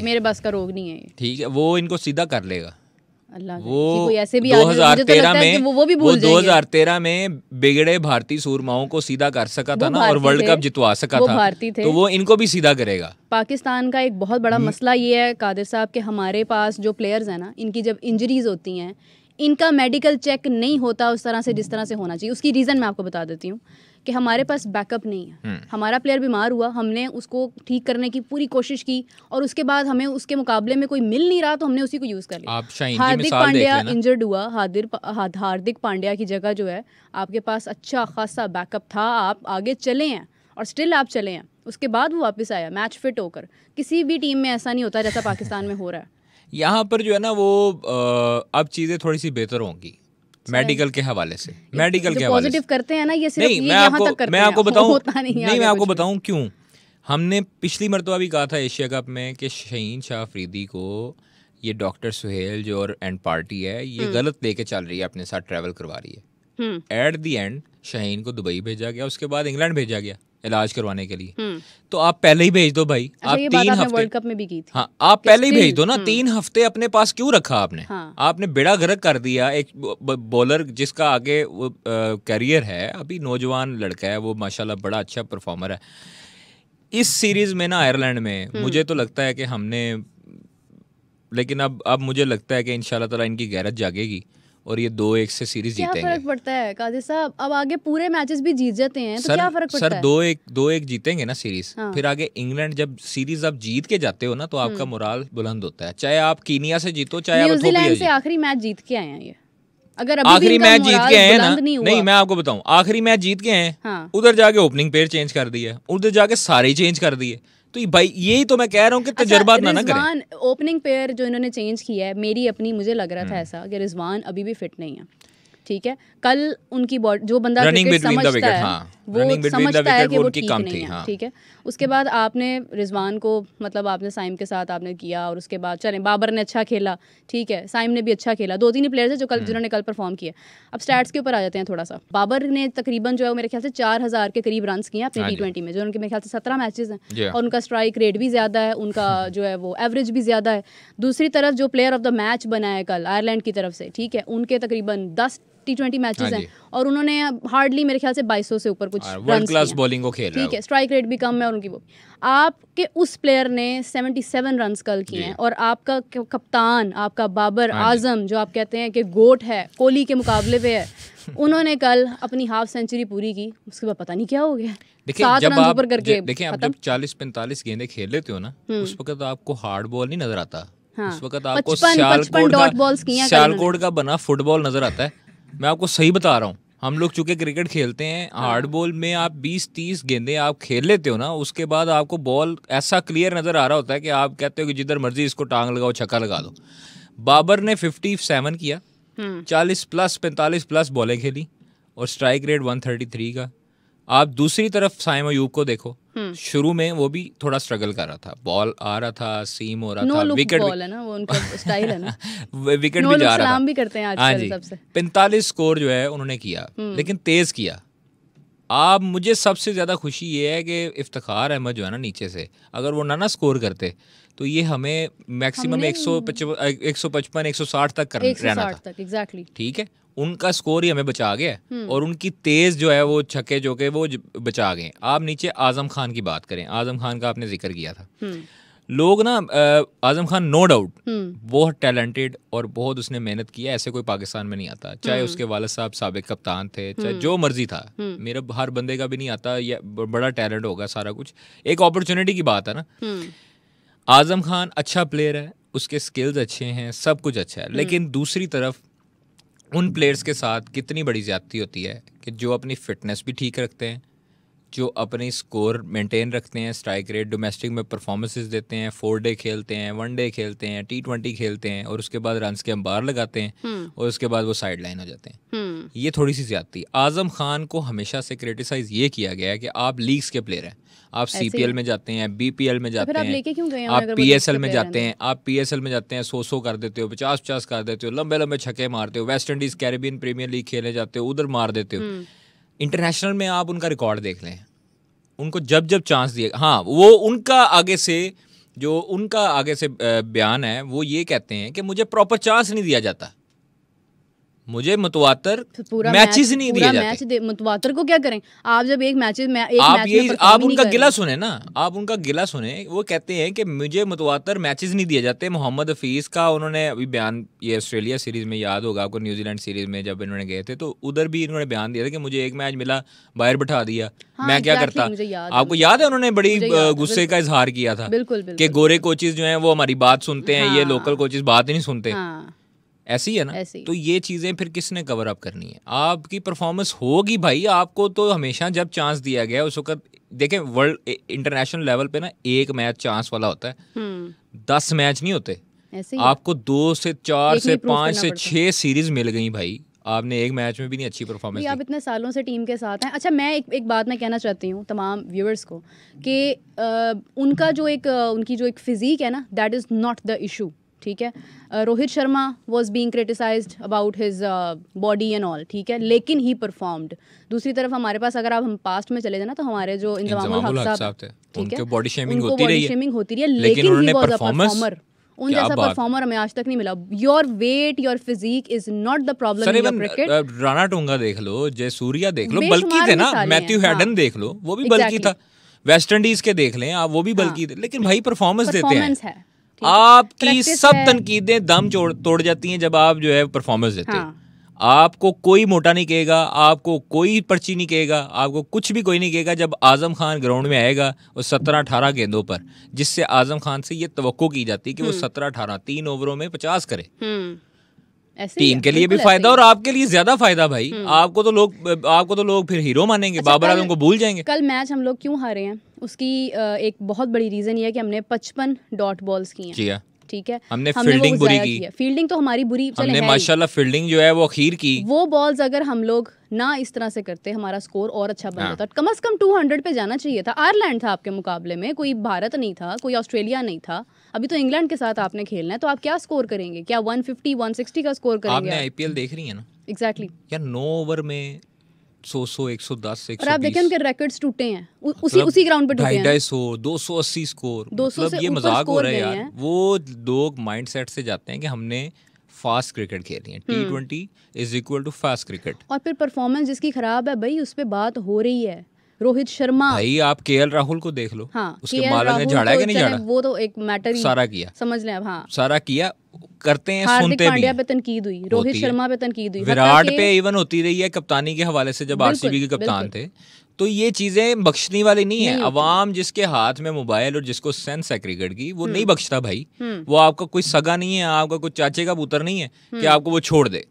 मेरे बस का रोग नहीं है, ठीक है, वो इनको सीधा कर लेगा। अल्लाह वो कोई ऐसे भी 2013 में वो भी भूल 2013 में बिगड़े भारतीय सूरमाओं को सीधा कर सका था ना और वर्ल्ड कप जितवा सका था, तो वो इनको भी सीधा करेगा। पाकिस्तान का एक बहुत बड़ा मसला ये है कादिर साहब कि हमारे पास जो प्लेयर्स हैं ना, इनकी जब इंजरीज होती हैं, इनका मेडिकल चेक नहीं होता उस तरह से जिस तरह से होना चाहिए। उसकी रीज़न मैं आपको बता देती हूँ कि हमारे पास बैकअप नहीं है। हमारा प्लेयर बीमार हुआ, हमने उसको ठीक करने की पूरी कोशिश की और उसके बाद हमें उसके मुकाबले में कोई मिल नहीं रहा तो हमने उसी को यूज़ कर लिया। हार्दिक पांड्या इंजर्ड हुआ, हार्दिक पांड्या की जगह जो है आपके पास अच्छा खासा बैकअप था, आप आगे चले हैं और स्टिल आप चले हैं, उसके बाद वो वापस आया मैच फिट होकर। किसी भी टीम में ऐसा नहीं होता जैसा पाकिस्तान में हो रहा है। यहाँ पर जो है ना वो अब चीज़ें थोड़ी सी बेहतर होंगी मेडिकल के हवाले से, मेडिकल के हवाले से करते हैं ना, ये सिर्फ नहीं, ये यहाँ तक करते हैं, मैं आपको बताऊं, नहीं मैं आपको बताऊं क्यों। हमने पिछली मरतबा भी कहा था एशिया कप में कि शहीन शाह अफरीदी को ये डॉक्टर सुहेल जो और एंड पार्टी है ये गलत लेके चल रही है, अपने साथ ट्रैवल करवा रही है। एट दी एंड शहीन को दुबई भेजा गया, उसके बाद इंग्लैंड भेजा गया इलाज करवाने के लिए। तो आप पहले ही भेज दो भाई। आप 3 हफ्ते वर्ल्ड कप में भी की थी। हाँ, आप पहले ही भेज दो ना। 3 हफ्ते अपने पास क्यों रखा आपने? आपने बेड़ा गर्क कर दिया एक बॉलर जिसका आगे वो करियर है, अभी नौजवान लड़का है वो, माशाल्लाह बड़ा अच्छा परफॉर्मर है। इस सीरीज में ना आयरलैंड में मुझे तो लगता है कि हमने, लेकिन अब मुझे लगता है कि इंशाल्लाह ताला इनकी गैरत जागेगी और ये 2-1 से सीरीज जीतेंगे। क्या फर्क पड़ता है कादिर साहब? अब आगे पूरे मैचेस भी जीत जाते हैं तो क्या फर्क पड़ता है? 2-1 जीतेंगे ना सीरीज। फिर आगे इंग्लैंड जब सीरीज आप जीत के जाते हो ना तो आपका मोराल बुलंद होता है, चाहे आप कीनिया से जीतो चाहे आप न्यूजीलैंड से आखिरी मैच जीत के आए हैं ये। अगर अभी आखिरी मैच जीत के आए ना, नहीं मैं आपको बताऊं, आखिरी मैच जीत के आए, उधर जाके ओपनिंग पेयर चेंज कर दिया, उधर जाके सारे चेंज कर दिए। तो भाई यही तो मैं कह रहा हूँ कि तजर्बा ना करें। ओपनिंग पेयर जो इन्होंने चेंज किया है, मेरी अपनी मुझे लग रहा था ऐसा कि रिजवान अभी भी फिट नहीं है, ठीक है। कल उनकी बॉडी जो बंदा क्रिकेट समझता है वो समझता है कि वो ठीक नहीं है, ठीक है। उसके बाद आपने रिजवान को मतलब आपने साइम के साथ आपने किया और उसके बाद चले बाबर ने अच्छा खेला, ठीक है, साइम ने भी अच्छा खेला, 2-3 ही प्लेयर्स हैं जो कल जिन्होंने कल परफॉर्म किया। अब स्टैट्स के ऊपर आ जाते हैं थोड़ा सा। बाबर ने तकरीबन जो है मेरे ख्याल से 4000 के करीब रन किए अपने T20 में, जो उनके मेरे ख्याल से 17 मैचेस हैं और उनका स्ट्राइक रेट भी ज़्यादा है, उनका जो है वो एवरेज भी ज़्यादा है। दूसरी तरफ जो प्लेयर ऑफ द मैच बना है कल आयरलैंड की तरफ से, ठीक है, उनके तकरीबन 10 T20 मैचेस हैं और उन्होंने हार्डली मेरे ख्याल से 2200 से ऊपर कुछ वर्ल्ड क्लास बॉलिंग को खेल रहा है, ठीक है, स्ट्राइक रेट भी कम है और उनकी वो। आपके उस प्लेयर ने 77 रन्स कल किए हैं और आपका कप्तान आपका बाबर आजम जो आप कहते हैं कि गोट है, कोहली के मुकाबले पे है, उन्होंने कल अपनी हाफ सेंचुरी पूरी की, उसके बाद पता नहीं क्या हो गया। देखिए जब आप देखिए आप जब 40-45 गेंदें खेल लेते हो ना, उस वक्त आपको हार्ड बॉल नहीं नजर आता, उस वक्त आपको सियालकोट का बना फुटबॉल नजर आता है। मैं आपको सही बता रहा हूँ, हम लोग चूंकि क्रिकेट खेलते हैं, हार्ड बॉल में आप 20-30 गेंदें आप खेल लेते हो ना, उसके बाद आपको बॉल ऐसा क्लियर नजर आ रहा होता है कि आप कहते हो कि जिधर मर्जी इसको टांग लगाओ, छक्का लगा दो। बाबर ने 57 किया, 40 प्लस 45 प्लस बॉलें खेली और स्ट्राइक रेट 133 का। आप दूसरी तरफ साइम अयूब को देखो, शुरू में वो भी थोड़ा स्ट्रगल कर रहा था, बॉल आ रहा था, सीम हो रहा था, विकेट बॉल है ना, वो उनका स्टाइल है ना, विकेट भी जा रहा था, भी करते हैं आजकल सबसे। 45 स्कोर जो है उन्होंने किया, लेकिन तेज किया। आप मुझे सबसे ज्यादा खुशी ये है कि इफ्तिखार अहमद जो है ना नीचे से, अगर वो ना स्कोर करते तो ये हमें मैक्सिमम 155 160 तक रहना था। एग्जैक्टली। ठीक है, उनका स्कोर ही हमें बचा गया और उनकी तेज जो है वो छक्के जो के वो बचा गए। आप नीचे आजम खान की बात करें, आजम खान का आपने जिक्र किया था। लोग ना आजम खान नो डाउट बहुत टैलेंटेड और बहुत उसने मेहनत की है, ऐसे कोई पाकिस्तान में नहीं आता, चाहे उसके वालिद साहब साबिक कप्तान थे, चाहे जो मर्जी था, मेरा हर बंदे का भी नहीं आता, ये बड़ा टैलेंट होगा, सारा कुछ एक अपॉर्चुनिटी की बात है ना। आजम खान अच्छा प्लेयर है, उसके स्किल्स अच्छे हैं, सब कुछ अच्छा है, लेकिन दूसरी तरफ उन प्लेयर्स के साथ कितनी बड़ी ज्यादती होती है कि जो अपनी फिटनेस भी ठीक रखते हैं, जो अपनी स्कोर मेंटेन रखते हैं, स्ट्राइक रेट, डोमेस्टिक में परफॉर्मेंसेस देते हैं, 4 डे खेलते हैं, 1 डे खेलते हैं, T20 खेलते हैं और उसके बाद रन्स के अंबार लगाते हैं और उसके बाद वो साइड लाइन हो जाते हैं। ये थोड़ी सी ज्यादती। आजम खान को हमेशा से क्रिटिसाइज ये किया गया है कि आप लीग्स के प्लेयर हैं, आप CPL में जाते हैं, BPL में जाते हैं, आप PSL में जाते हैं, आप PSL में जाते हैं, 100 कर देते हो, 50 कर देते हो, लंबे लंबे छक्के मारते हो, West Indies Caribbean Premier League खेले जाते हो, उधर मार देते हो। इंटरनेशनल में आप उनका रिकॉर्ड देख लें, उनको जब जब चांस दिए, हाँ वो उनका आगे से बयान है, वो ये कहते हैं कि मुझे प्रॉपर चांस नहीं दिया जाता, मुझे मुतवातर मैचेस नहीं दिए जाते। मुतवातर को क्या करें आप, जब एक मैच में आप उनका गिला सुने ना, आप उनका गिला सुने, वो कहते हैं कि मुझे मुतवातर मैचेस नहीं दिए जाते। मोहम्मद हफीज का उन्होंने अभी बयान, ये ऑस्ट्रेलिया सीरीज में याद होगा आपको, न्यूजीलैंड सीरीज में जब इन्होंने गए थे तो उधर भी इन्होंने बयान दिया था कि मुझे एक मैच मिला, बाहर बैठा दिया, मैं क्या करता। आपको याद है उन्होंने बड़ी गुस्से का इजहार किया था कि गोरे कोचेज जो हैं वो हमारी बात सुनते हैं, ये लोकल कोचेज बात ही नहीं सुनते। ऐसी है ना, तो ये चीजें फिर किसने कवर अप करनी है? आपकी परफॉर्मेंस होगी भाई, आपको तो हमेशा जब चांस दिया गया उस वक्त देखें, वर्ल्ड इंटरनेशनल लेवल पे ना एक मैच चांस वाला होता है, 10 मैच नहीं होते। आपको 2 से 4 से 5 से 6 सीरीज मिल गई भाई, आपने एक मैच में भी नहीं अच्छी परफॉर्मेंस दी। आप इतने सालों से टीम के साथ हैं। अच्छा, मैं एक बात मैं कहना चाहती हूँ तमाम व्यूअर्स को कि उनकी जो एक फिजिक है ना, that is not the issue. ठीक है, Rohit Sharma was being criticised about his body and all, ठीक है, लेकिन ही परफॉर्म्ड। दूसरी तरफ हमारे पास अगर आप हम पास्ट में चले जाए ना, तो हमारे जो इंजमामुल हक साहब थे, उनके बॉडी शेमिंग होती रही है, लेकिन ही वाज अ परफॉर्मर। उन जैसा परफॉर्मर हमें आज तक नहीं मिला। Your weight, your physique is not the problem in cricket. Ranatunga देख लो, जयसूर्या देख लो, बल्कि थे ना, मैथ्यू हैडन देख लो, वो भी बल्कि था, वेस्ट इंडीज के देख लें आप, वो भी बल्कि थे, लेकिन भाई परफॉर्मेंस देते हैं। आपकी सब तनकीदें दम तोड़ जाती हैं जब आप जो है परफॉर्मेंस देते हो। आपको कोई मोटा नहीं कहेगा, आपको कोई पर्ची नहीं कहेगा, आपको कुछ भी कोई नहीं कहेगा जब आजम खान ग्राउंड में आएगा और 17-18 गेंदों पर, जिससे आजम खान से ये तवक्को की जाती है कि वो 17-18 3 ओवरों में 50 करे। टीम के लिए भी फायदा और आपके लिए ज्यादा फायदा भाई। आपको तो लोग फिर हीरो मानेंगे। अच्छा, बाबर आजम को भूल जाएंगे। कल मैच हम लोग क्यों हारे हैं उसकी एक बहुत बड़ी रीजन ये है कि हमने 55 डॉट बॉल्स की हैं। ठीक है, हमने फील्डिंग बुरी की। फील्डिंग तो हमारी बुरी चले हमने माशाल्लाह फील्डिंग जो है वो अखीर की। वो बॉल्स अगर हम लोग ना इस तरह से करते, हमारा स्कोर और अच्छा बन जाता। कम से कम 200 पे जाना चाहिए था। आयरलैंड था आपके मुकाबले में, कोई भारत नहीं था, कोई ऑस्ट्रेलिया नहीं था। अभी तो इंग्लैंड के साथ आपने खेलना है, तो आप क्या स्कोर करेंगे? क्या 150 160 का स्कोर करेंगे? आपने IPL देख रही है ना? एग्जैक्टली यार 9 ओवर में 100 110 120 और आप देखें उनके रिकॉर्ड्स टूटे हैं उसी ग्राउंड पे टूटे हैं। 250 280 स्कोर, मतलब ये मजाक हो रहा है यार। वो लोग माइंडसेट से जाते हैं कि हमने फास्ट क्रिकेट खेलनी है, T20 is equal to fast cricket. और फिर परफॉर्मेंस जिसकी खराब है भाई, उस पे बात हो रही है। रोहित शर्मा भाई, आप KL राहुल को देख लो। हाँ, उसके मालिक ने झाड़ा है कि नहीं झाड़ा? वो तो एक मैटर ही सारा किया, समझ लें। हाँ, सारा किया, करते हैं, हार्दिक सुनते भी। पांड्या पे तनकीद हुई, रोहित शर्मा पे तनकीद हुई, विराट पे इवन होती रही है कप्तानी के हवाले से। जब RCB के कप्तान थे तो ये चीजें बख्शने वाली नहीं है। अवाम जिसके हाथ में मोबाइल और जिसको सेंस है क्रिकेट की, वो नहीं बख्शता भाई। वो आपका कोई सगा नहीं है, आपका कोई चाचे का पुत्र नहीं है कि आपको वो छोड़ दे।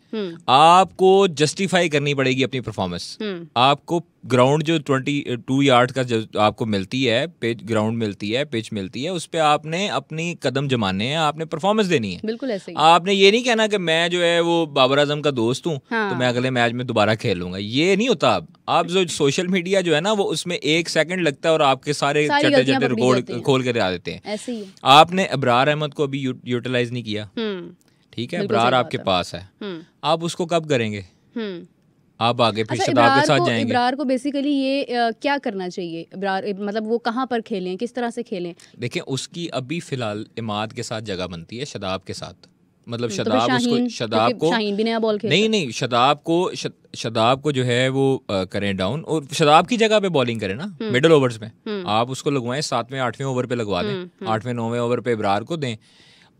आपको जस्टिफाई करनी पड़ेगी अपनी परफॉर्मेंस। आपको ग्राउंड जो 22 यार्ड का जो आपको मिलती है, पिच ग्राउंड मिलती है, पिच मिलती है, उस पे आपने अपनी कदम जमाने हैं, आपने परफॉर्मेंस देनी है। बिल्कुल ऐसे ही। आपने ये नहीं कहना कि मैं जो है वो बाबर आजम का दोस्त हूँ, तो मैं अगले मैच में दोबारा खेलूंगा। ये नहीं होता। आप जो सोशल मीडिया जो है ना, वो उसमें 1 सेकंड लगता है और आपके सारे चटे चटे रिकॉर्ड खोल कर आ देते हैं। ऐसे ही है। आपने अबरार अहमद को अभी यूटिलाइज नहीं किया, ठीक है, अबरार आपके पास है, आप उसको कब करेंगे? आप आगे फिर शदाब के साथ जाएंगे। इब्रार को बेसिकली ये क्या करना चाहिए? इब्रार मतलब वो कहाँ पर खेलें, किस तरह से खेलें? देखें, उसकी अभी फिलहाल इमाद के साथ जगह बनती है, शदाब के साथ। मतलब शदाब उसको, शदाब को शाहीन भी नया बॉल खेलता है। नहीं, शदाब को जो है वो करें डाउन, और शदाब की जगह पे बॉलिंग करें ना मिडिल ओवर्स में। आप उसको लगवाएं 7वें 8वें ओवर पे लगवा दें, 8वें 9वें ओवर पे इब्रार को दें।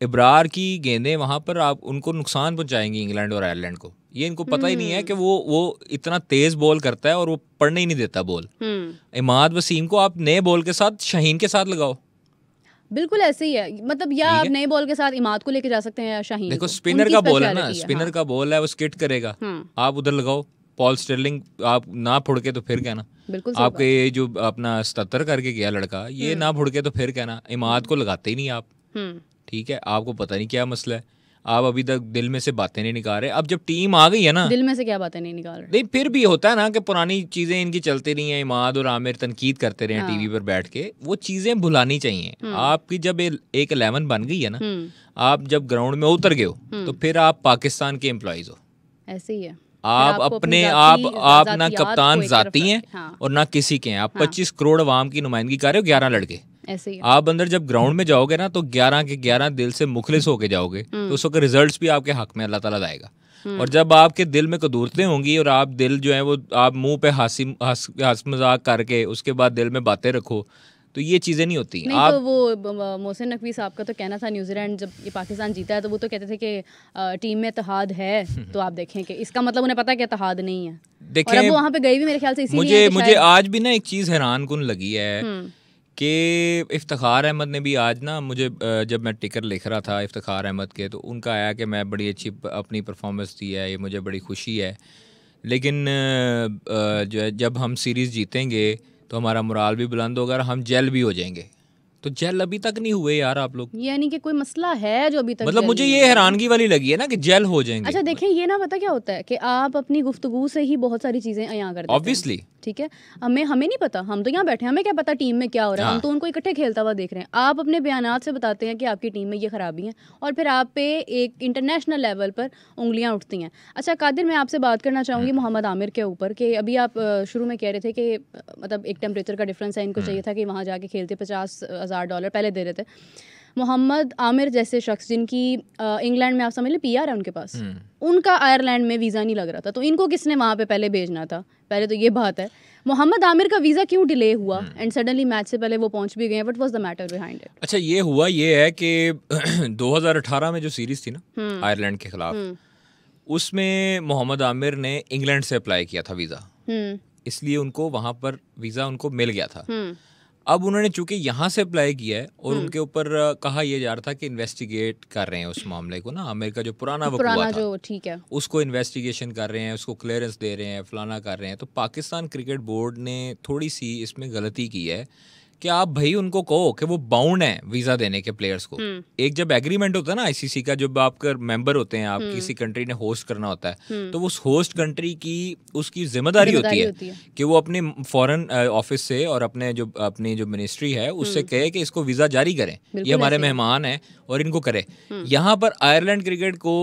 इब्रार की गेंदें वहां पर आप उनको नुकसान पहुंचाएंगी इंग्लैंड और आयरलैंड को। ये इनको पता ही नहीं है कि वो इतना तेज बॉल करता है और वो पढ़ने ही नहीं देता बॉल। इमाद वसीम को आप नए बॉल के साथ शाहीन के साथ लगाओ। बिल्कुल ऐसे ही है। मतलब या आप नए बॉल के साथ इमाद को लेके जा सकते हैं या शाहीन। देखो, स्पिनर का बॉल है ना, स्पिनर का बॉल है, वो स्किट करेगा। आप उधर लगाओ पॉल स्टर्लिंग, आप ना फुड़ के तो फिर कहना। आपके ये जो अपना 77 करके गया लड़का, ये ना फुड़ के तो फिर कहना। इमाद को लगाते ही नहीं आप, ठीक है। आपको पता नहीं क्या मसला है, आप अभी तक दिल में से बातें नहीं निकाल रहे। अब जब टीम आ गई है ना, दिल में से क्या बातें नहीं निकाल रहे? नहीं, फिर भी होता है ना कि पुरानी चीजें इनकी चलती रही हैं। इमाद और आमिर तनकीद करते रहे टीवी पर बैठ के, वो चीजें भुलानी चाहिए। आपकी जब एक 11 बन गई है ना, आप जब ग्राउंड में उतर गए हो, तो फिर आप पाकिस्तान के एम्प्लॉइज हो। ऐसे ही है। आप अपने आप ना कप्तान जाती हैं और ना किसी के हैं। आप 25 करोड़ अवाम की नुमाइंदगी कर रहे हो, 11 लड़के। ऐसे ही आप अंदर जब ग्राउंड में जाओगे ना, तो 11 के 11 दिल से मुखलिस होके जाओगे, तो उस वक्त रिजल्ट्स भी आपके हक में अल्लाह ताला लाएगा। और जब आपके दिल में कदूरतें होंगी और आप दिल जो है वो आप मुंह पे हंस मजाक करके उसके बाद दिल में बातें रखो, तो ये चीजें नहीं होती। नहीं आप, तो वो मोहसिन नकवी साहब का तो कहना था, न्यूजीलैंड जब ये पाकिस्तान जीता है तो वो तो कहते थे कि टीम में इत्तेहाद है। तो आप देखें कि इसका मतलब उन्हें पता है कि इत्तेहाद नहीं है। देखें, और अब वो वहाँ पे गए भी मेरे ख्याल से इसीलिए। मुझे आज भी ना एक चीज़ हैरान कुन लगी है कि इफ्तिखार अहमद ने भी आज ना मुझे, जब मैं टिकर लिख रहा था इफ्तिखार अहमद के, तो उनका आया कि मैं बड़ी अच्छी अपनी परफॉर्मेंस दी है, ये मुझे बड़ी खुशी है। लेकिन जो है जब हम सीरीज़ जीतेंगे तो हमारा मोराल भी बुलंद होगा और हम जेल भी हो जाएंगे। तो जेल अभी तक नहीं हुए यार आप लोग। यानी कि कोई मसला है जो अभी तक, मतलब मुझे ये हैरानगी वाली लगी है ना कि जेल हो जाएंगे। अच्छा देखें, ये ना पता क्या होता है कि आप अपनी गुफ्तगू से ही बहुत सारी चीजें यहाँ कर देते हैं। ऑब्वियसली, ठीक है, हमें नहीं पता, हम तो यहाँ बैठे हैं, हमें क्या पता टीम में क्या हो रहा है। हम तो उनको इकट्ठे खेलता हुआ देख रहे हैं। आप अपने बयानात से बताते हैं कि आपकी टीम में ये खराबी है, और फिर आप पे एक इंटरनेशनल लेवल पर उंगलियां उठती हैं। अच्छा कादिर, मैं आपसे बात करना चाहूँगी मोहम्मद आमिर के ऊपर, कि अभी आप शुरू में कह रहे थे कि मतलब एक टेम्परेचर का डिफरेंस है, इनको चाहिए था कि वहाँ जाके खेलते, $50,000 पहले दे रहे थे। मोहम्मद आमिर जैसे शख्स जिनकी इंग्लैंड में आप समझ लें PR है उनके पास, उनका आयरलैंड में वीज़ा नहीं लग रहा था, तो इनको किसने वहाँ पे पहले भेजना था? पहले तो ये बात है। मोहम्मद आमिर का वीज़ा क्यों डिले हुआ एंड सडनली मैच से पहले वो पहुंच भी गए? What was the matter behind it? अच्छा, ये हुआ ये है कि 2018 में जो सीरीज़ थी ना आयरलैंड के खिलाफ, उसमें मोहम्मद आमिर ने इंग्लैंड से अप्लाई किया था वीज़ा, इसलिए उनको वहाँ पर वीज़ा उनको मिल गया था। अब उन्होंने चूंकि यहाँ से अप्लाई किया है और उनके ऊपर कहा यह जा रहा था कि इन्वेस्टिगेट कर रहे हैं उस मामले को ना, आमिर का जो पुराना वक़्त था, जो ठीक है, उसको इन्वेस्टिगेशन कर रहे हैं, उसको क्लियरेंस दे रहे हैं, फलाना कर रहे हैं। तो पाकिस्तान क्रिकेट बोर्ड ने थोड़ी सी इसमें गलती की है कि आप भाई उनको कहो कि वो बाउंड है वीज़ा देने के प्लेयर्स को। एक जब एग्रीमेंट होता है ना ICC का, जब आपका मेंबर होते हैं, आप किसी कंट्री ने होस्ट करना होता है, तो उस होस्ट कंट्री की उसकी जिम्मेदारी होती है कि वो अपने फॉरेन ऑफिस से और अपनी जो मिनिस्ट्री है उससे कहे कि इसको वीज़ा जारी करें, ये हमारे मेहमान हैं और इनको करें। यहाँ पर आयरलैंड क्रिकेट को,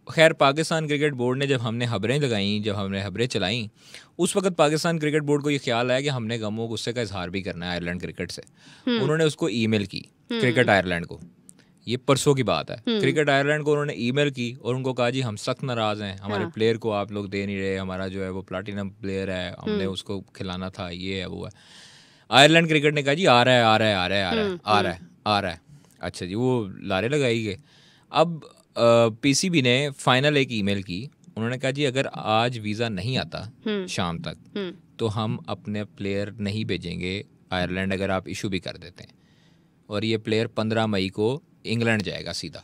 खैर पाकिस्तान क्रिकेट बोर्ड ने जब हमने खबरें लगाई, जब हमने खबरें चलाई, उस वक्त पाकिस्तान क्रिकेट बोर्ड को ये ख्याल आया कि हमने गमो गुस्से का इजहार भी करना है आयरलैंड क्रिकेट से। उन्होंने उसको ईमेल की क्रिकेट आयरलैंड को, ये परसों की बात है। क्रिकेट आयरलैंड को उन्होंने ईमेल की और उनको कहा जी हम सख्त नाराज़ हैं, हमारे प्लेयर को आप लोग दे नहीं रहे, हमारा जो है वो प्लाटिनम प्लेयर है, हमने उसको खिलाना था, ये है वो है। आयरलैंड क्रिकेट ने कहा जी आ रहा है। अच्छा जी, वो लारे लगाई गए। अब PCB ने फाइनल एक ईमेल की उन्होंने कहा जी अगर आज वीज़ा नहीं आता शाम तक तो हम अपने प्लेयर नहीं भेजेंगे आयरलैंड अगर आप इशू भी कर देते हैं। और ये प्लेयर 15 मई को इंग्लैंड जाएगा सीधा।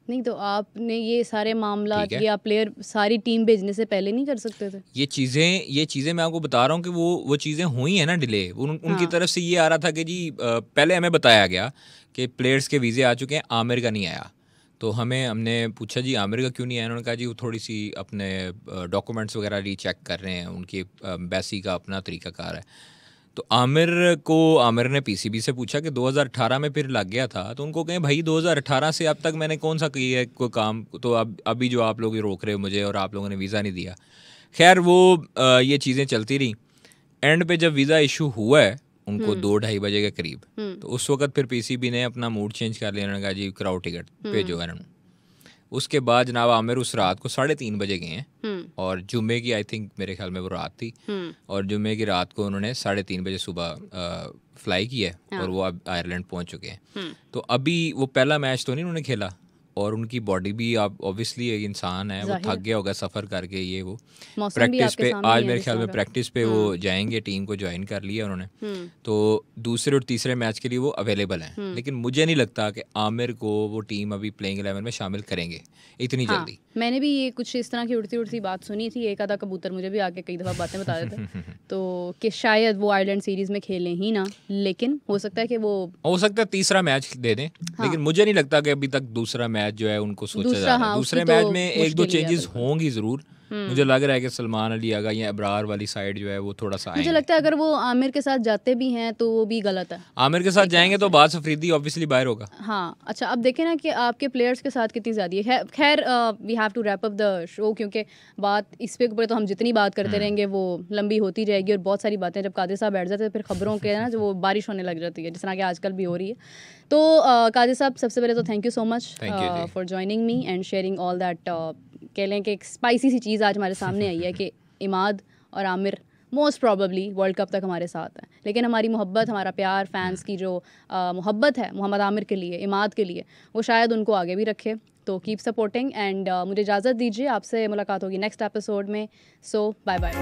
नहीं तो आपने ये सारे मामला या प्लेयर सारी टीम भेजने से पहले नहीं कर सकते थे? ये चीज़ें मैं आपको बता रहा हूँ कि वो चीज़ें हुई हैं ना डिले। उनकी तरफ से ये आ रहा था कि जी पहले हमें बताया गया कि प्लेयर्स के वीज़े आ चुके हैं, आमिर का नहीं आया। तो हमने पूछा जी आमिर का क्यों नहीं आया? उन्होंने कहा जी वो थोड़ी सी अपने डॉक्यूमेंट्स वगैरह रीचेक कर रहे हैं, उनकी एम्बेसी का अपना तरीकाकार है। तो आमिर ने पीसीबी से पूछा कि 2018 में फिर लग गया था, तो उनको कहें भाई 2018 से अब तक मैंने कौन सा किया है कोई काम, तो अभी जो आप लोग रोक रहे हो मुझे और आप लोगों ने वीज़ा नहीं दिया। खैर वो ये चीज़ें चलती रही। एंड पे जब वीज़ा इशू हुआ है उनको 2-2:30 बजे के करीब, तो उस वक्त फिर पीसीबी ने अपना मूड चेंज कर लिया। उन्होंने कहा जी कराओ टिकट भेजो है। उसके बाद जनाब आमिर उस रात को 3:30 बजे गए हैं और जुम्मे की आई थिंक मेरे ख्याल में वो रात थी, और जुम्मे की रात को उन्होंने 3:30 बजे सुबह फ्लाई किया है और वो अब आयरलैंड पहुंच चुके हैं। तो अभी वो पहला मैच तो नहीं उन्होंने खेला, और उनकी बॉडी भी आप ऑब्वियसली एक इंसान है, वो थक गया होगा सफ़र करके, ये वो प्रैक्टिस पे आज मेरे ख्याल में प्रैक्टिस पे वो जाएंगे, टीम को ज्वाइन कर लिया उन्होंने। तो दूसरे और तीसरे मैच के लिए वो अवेलेबल हैं, लेकिन मुझे नहीं लगता कि आमिर को वो टीम अभी प्लेइंग 11 में शामिल करेंगे इतनी जल्दी। मैंने भी ये कुछ इस तरह की उड़ती बात सुनी थी, एक आधा कबूतर मुझे भी आके कई दफ़ा बातें बता देते तो कि शायद वो आयरलैंड सीरीज़ में खेलें ही ना, लेकिन हो सकता है कि वो हो सकता है तीसरा मैच दे दें। लेकिन मुझे नहीं लगता कि अभी तक दूसरा मैच जो है उनको सोचा जा रहा है। दूसरे मैच में 1-2 चेंजेस होंगी ज़रूर। मुझे लग रहा है कि सलमान अली आगा या अबरार वाली साइड जो है वो थोड़ा सा मुझे लगता है अगर वो आमिर के साथ जाते भी हैं तो वो भी गलत है। आमिर के साथ जाएंगे तो बात अफरीदी ऑब्वियसली बाहर होगा। हाँ अच्छा, अब देखें ना कि आपके प्लेयर्स के साथ कितनी ज़्यादा है। खैर we have to wrap up the show, क्योंकि बात इस पे ऊपर तो हम जितनी बात करते रहेंगे वो लंबी होती जाएगी, और बहुत सारी बातें जब कादिर साहब बैठ जाते हैं फिर खबरों के ना जो वो बारिश होने लग जाती है, जिस तरह की आजकल भी हो रही है। तो कादिर साहब सबसे पहले तो thank you so much for joining me and sharing all that. कह लें कि एक स्पाइसी सी चीज़ आज हमारे सामने आई है कि इमाद और Aamir most probably world cup तक हमारे साथ हैं, लेकिन हमारी मोहब्बत, हमारा प्यार, फैंस की जो मोहब्बत है मोहम्मद आमिर के लिए, इमाद के लिए, वो शायद उनको आगे भी रखे। तो कीप सपोर्टिंग एंड मुझे इजाज़त दीजिए, आपसे मुलाकात होगी नेक्स्ट एपिसोड में। सो बाय बाय।